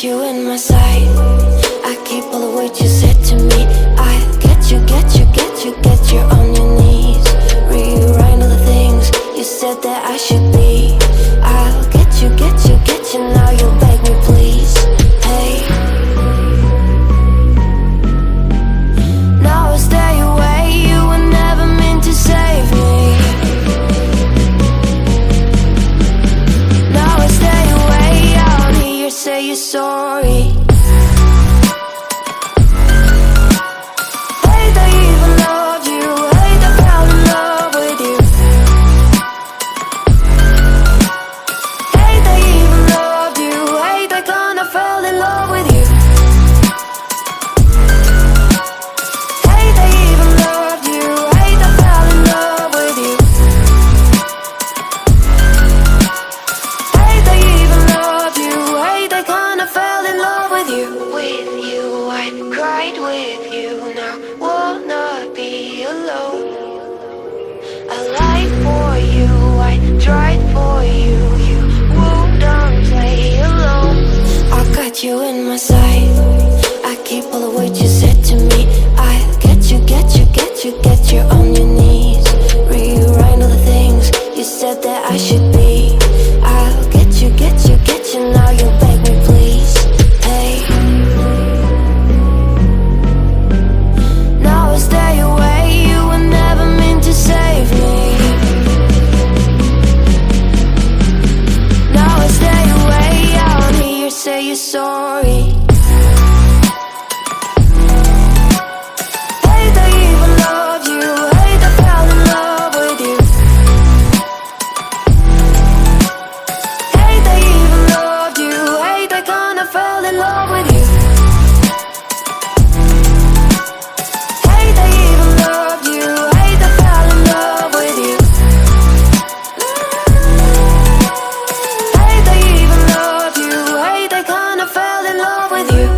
got you in my sight. I keep all the words you said to me. I get you, get you, get you, get you on your knees. Rewrite all the things you said that I should be. I'll get you, get you, get you, now you'll beg me please. Hey, now I stay away, you were never meant to save me. Now I stay away, I'll hear you say you're sorry. Hate I even loved you, hate I fell in love with you. Hate I even loved you, hate I kinda fell in love with you. Hate I even loved you, hate I fell in love with you. Hate I even loved you, hate I kinda fell in love with you. With you, I cried with you, now wanna be alone. I lied for you, I tried for you, you wouldn't play alone. I got you in my sight, I keep all the words you said to me. I get you, get you, get you, get you on your knees. Rewrite all the things you said that I should be. I'll get you, get you, get you, now you'll beg me please. Hey, now I stay away, you were never meant to save me. Now I stay away, I'll hear you say you're sorry. Hate I even loved you, hate I fell in love with you. Hate I even loved you, hate I kinda fell in love with you. Hate I even loved you, hate I fell in love with you. Hate I even loved you, hate I kinda fell in love with you.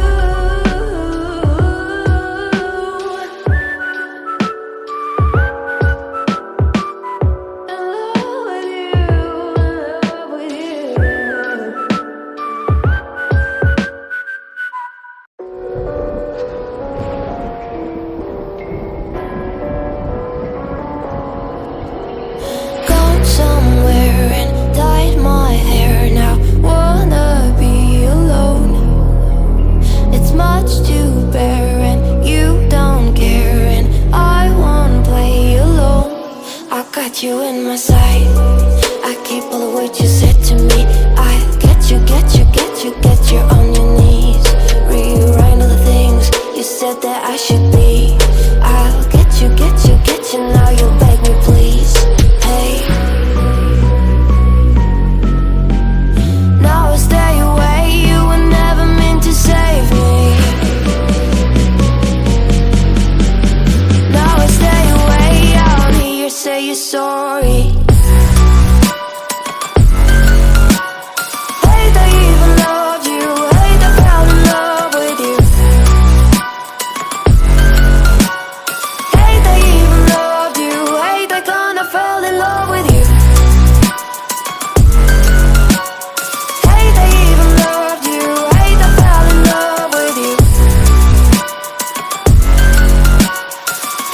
Gone somewhere and dyed my hair, now wanna be alone. It's much to bear and you don't care, and I won't play alone. I got you in my sight, I keep all the words you said to me. I get you, get you, get you, get you on your knees. Rewrite all the things you said that I should be. I'll get you, get you, get you, now you'll beg me please. Hey, now I stay away, you were never meant to save me. Now I stay away, I'll hear you say you're sorry. Hate I even loved you, hate I fell in love with you. Hate I even loved you, hate I kinda fell in love with you. Hate I even loved you, hate I fell in love with you.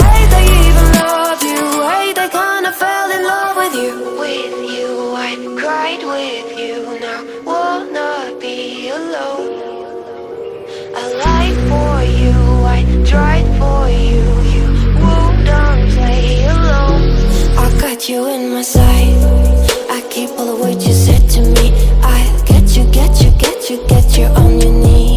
Hate I even loved you, hate I kinda fell in love with you. With you, I cried with you, now wanna be alone. I lied for you, I tried for you, you wouldn't play alone. I got you in my sight, I keep all the words you said to me. I get you, get you, get you, get you on your knees.